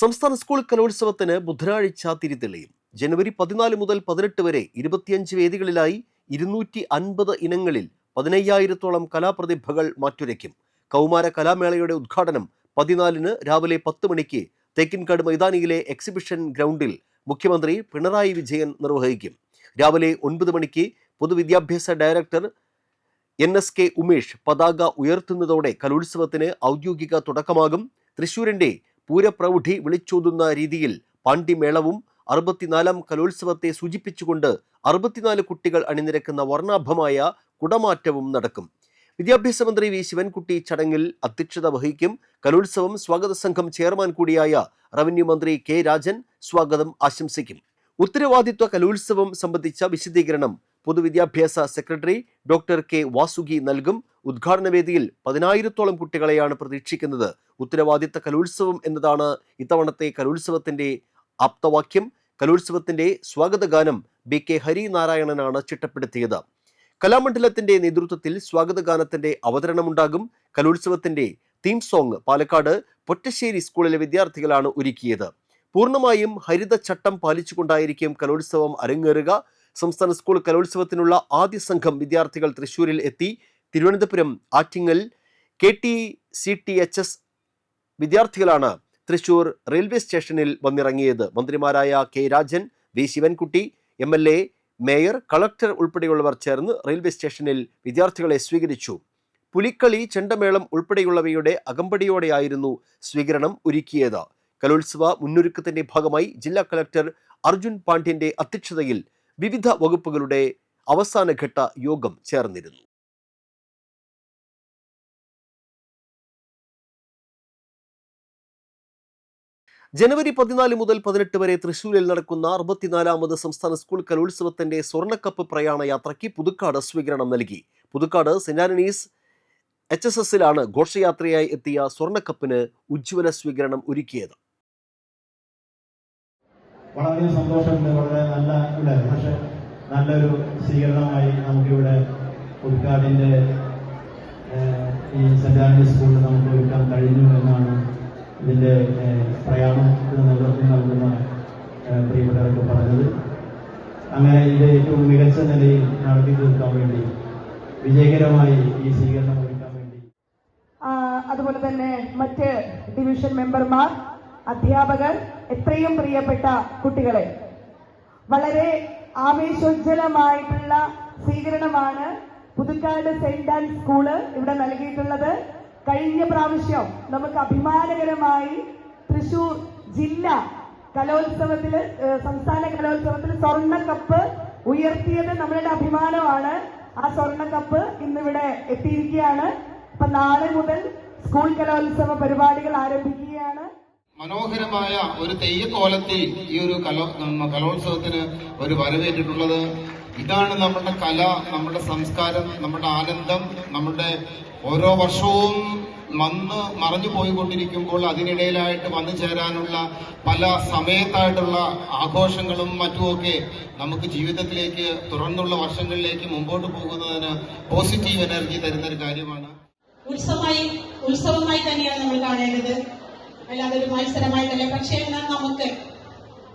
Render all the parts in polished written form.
സംസ്ഥാന സ്കൂൾ കലോത്സവത്തിന് ബുധനാഴ്ച തിരിതെളിയും. ജനുവരി 14 മുതൽ 18 വരെ 25 വേദികളിലായി 250 ഇനങ്ങളിൽ 15,000-ഓളം കലാപ്രതിഭകൾ മാറ്റുരയ്ക്കും. കൗമാര കലാമേളയുടെ ഉദ്ഘാടനം 14-ന് രാവിലെ 10 മണിക്ക് തേക്കിൻകാട് മൈതാനിയിലെ എക്സിബിഷൻ ഗ്രൗണ്ടിൽ മുഖ്യമന്ത്രി പിണറായി വിജയൻ നിർവഹിക്കും. രാവിലെ 9 മണിക്ക് പൊതുവിദ്യാഭ്യാസ ഡയറക്ടർ NSK ഉമേഷ് പതാക ഉയർത്തുന്നതോടെ കലോത്സവത്തിന് ഔദ്യോഗിക തുടക്കമാകും. തൃശൂരിന്റെ പൂരപ്രൗഢി വിളിച്ചോതുന്ന രീതിയിൽ പാണ്ടിമേളവും 64-ാം കലോത്സവത്തെ സൂചിപ്പിച്ചുകൊണ്ട് 64 കുട്ടികൾ അണിനിരക്കുന്ന വർണ്ണാഭമായ കുടമാറ്റവും നടക്കും. വിദ്യാഭ്യാസ മന്ത്രി വി ശിവൻകുട്ടി ചടങ്ങിൽ അധ്യക്ഷത വഹിക്കും. കലോത്സവം സ്വാഗത സംഘം ചെയർമാൻ കൂടിയായ റവന്യൂ മന്ത്രി K രാജൻ സ്വാഗതം ആശംസിക്കും. ഉത്തരവാദിത്വ കലോത്സവം സംബന്ധിച്ച വിശദീകരണം പൊതുവിദ്യാഭ്യാസ സെക്രട്ടറി ഡോക്ടർ K വാസുകി നൽകും. ഉദ്ഘാടന വേദിയിൽ 10,000-ഓളം കുട്ടികളെയാണ് പ്രതീക്ഷിക്കുന്നത്. ഉത്തരവാദിത്ത കലോത്സവം എന്നതാണ് ഇത്തവണത്തെ കലോത്സവത്തിന്റെ ആപ്തവാക്യം. കലോത്സവത്തിന്റെ സ്വാഗതഗാനം BK ഹരിനാരായണനാണ് ചിട്ടപ്പെടുത്തിയത്. കലാമണ്ഡലത്തിന്റെ നേതൃത്വത്തിൽ സ്വാഗതഗാനത്തിന്റെ അവതരണമുണ്ടാകും. കലോത്സവത്തിന്റെ തീം സോങ് പാലക്കാട് പൊറ്റശ്ശേരി സ്കൂളിലെ വിദ്യാർത്ഥികളാണ് ഒരുക്കിയത്. പൂർണ്ണമായും ഹരിതചട്ടം പാലിച്ചുകൊണ്ടായിരിക്കും കലോത്സവം അരങ്ങേറുക. സംസ്ഥാന സ്കൂൾ കലോത്സവത്തിനുള്ള ആദ്യ സംഘം വിദ്യാർത്ഥികൾ തൃശൂരിൽ എത്തി. തിരുവനന്തപുരം ആറ്റിങ്ങൽ KTCTHS വിദ്യാർത്ഥികളാണ് തൃശൂർ റെയിൽവേ സ്റ്റേഷനിൽ വന്നിറങ്ങിയത്. മന്ത്രിമാരായ K Rajan, V Sivankutty, MLA, mayor, collector ഉൾപ്പെടെയുള്ളവർ ചേർന്ന് റെയിൽവേ സ്റ്റേഷനിൽ വിദ്യാർത്ഥികളെ സ്വീകരിച്ചു. പുലിക്കളി, ചെണ്ടമേളം ഉൾപ്പെടെയുള്ളവയുടെ അകമ്പടിയോടെയായിരുന്നു സ്വീകരണം ഒരുക്കിയത്. കലോത്സവ മുന്നൊരുക്കത്തിന്റെ ഭാഗമായി ജില്ലാ കളക്ടർ അർജുൻ പാണ്ഡ്യന്റെ അധ്യക്ഷതയിൽ വിവിധ വകുപ്പുകളുടെ അവസാനഘട്ട യോഗം ചേർന്നിരുന്നു. ജനുവരി 14 മുതൽ 18 വരെ തൃശൂരിൽ നടക്കുന്ന 64-ാമത് സംസ്ഥാന സ്കൂൾ കലോത്സവത്തിന്റെ സ്വർണ്ണക്കപ്പ് പ്രയാണ യാത്രയ്ക്ക് പുതുക്കാട് സ്വീകരണം നൽകി. പുതുക്കാട് സെന്റ് ആന്റണീസ് HSSലാണ് ഘോഷയാത്രയായി എത്തിയ സ്വർണ്ണക്കപ്പിന് ഉജ്ജ്വല സ്വീകരണം ഒരുക്കിയത്. വളരെ സന്തോഷമുണ്ട്. വളരെ നല്ലൊരു സ്വീകരണമായി നമുക്കിവിടെ പുതുക്കാടിന്റെ ഈ സെന്റ് ആന്റണീസ് സ്കൂളിൽ നമുക്ക് ഒരുക്കാൻ കഴിഞ്ഞു എന്നാണ് ഇതിന്റെ പ്രയാണത്തിന് നേതൃത്വം നൽകുന്ന പ്രിയപ്പെട്ടവർക്ക് പറഞ്ഞത്. അങ്ങനെ ഇത് ഏറ്റവും മികച്ച നിലയിൽ നടത്തി തീർക്കാൻ വേണ്ടി വിജയകരമായി ഈ സ്വീകരണം ഒരുക്കാൻ വേണ്ടി അതുപോലെ തന്നെ മറ്റ് ഡിവിഷൻ മെമ്പർമാർ, അധ്യാപകർ, എത്രയും പ്രിയപ്പെട്ട കുട്ടികളെ, വളരെ ആവേശോജ്വലമായിട്ടുള്ള സ്വീകരണമാണ് പുതുക്കാട് സെന്റ് ആൻഡ് സ്കൂള് ഇവിടെ നൽകിയിട്ടുള്ളത്. കഴിഞ്ഞ പ്രാവശ്യം നമുക്ക് അഭിമാനകരമായി തൃശൂർ ജില്ലാ കലോത്സവത്തിൽ, സംസ്ഥാന കലോത്സവത്തിൽ സ്വർണ്ണക്കപ്പ് ഉയർത്തിയത് നമ്മളുടെ അഭിമാനമാണ്. ആ സ്വർണ്ണക്കപ്പ് ഇന്നിവിടെ എത്തിയിരിക്കുകയാണ്. അപ്പൊ നാളെ മുതൽ സ്കൂൾ കലോത്സവ പരിപാടികൾ ആരംഭിക്കുകയാണ്. മനോഹരമായ ഒരു തെയ്യക്കോലത്തിൽ ഈ ഒരു കലോത്സവത്തിന് ഒരു വരവേറ്റിട്ടുള്ളത്. ഇതാണ് നമ്മുടെ കല, നമ്മുടെ സംസ്കാരം, നമ്മുടെ ആനന്ദം. നമ്മുടെ ഓരോ വർഷവും മറഞ്ഞു പോയിക്കൊണ്ടിരിക്കുമ്പോൾ അതിനിടയിലായിട്ട് വന്നു ചേരാനുള്ള പല സമയത്തായിട്ടുള്ള ആഘോഷങ്ങളും മറ്റുമൊക്കെ നമുക്ക് ജീവിതത്തിലേക്ക് തുടർന്നുള്ള വർഷങ്ങളിലേക്ക് മുമ്പോട്ട് പോകുന്നതിന് പോസിറ്റീവ് എനർജി തരുന്നൊരു കാര്യമാണ്. ഉത്സവമായി തന്നെയാണ് നമ്മൾ കാണേണ്ടത്, അല്ലാതെ ഒരു മത്സരമായിട്ടല്ല. പക്ഷേ എന്നാൽ നമുക്ക്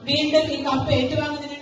വീണ്ടും ഈ കപ്പ് ഏറ്റുവാങ്ങുന്നതിന്